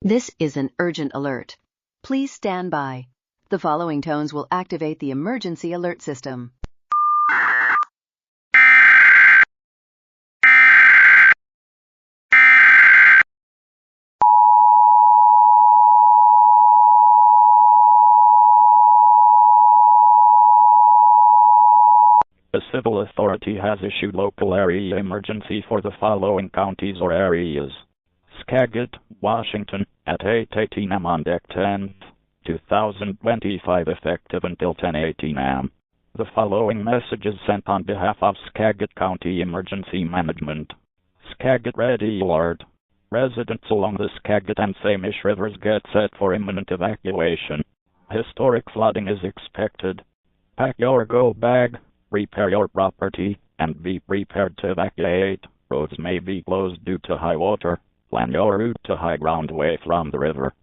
This is an urgent alert. Please stand by. The following tones will activate the emergency alert system. A civil authority has issued local area emergency for the following counties or areas. Skagit, Washington, at 8:18 am on deck 10th, 2025 effective until 10:18 am. The following message is sent on behalf of Skagit County Emergency Management. Skagit Ready Alert. Residents along the Skagit and Samish rivers get set for imminent evacuation. Historic flooding is expected. Pack your go bag, repair your property, and be prepared to evacuate. Roads may be closed due to high water. Plan your route to high ground away from the river.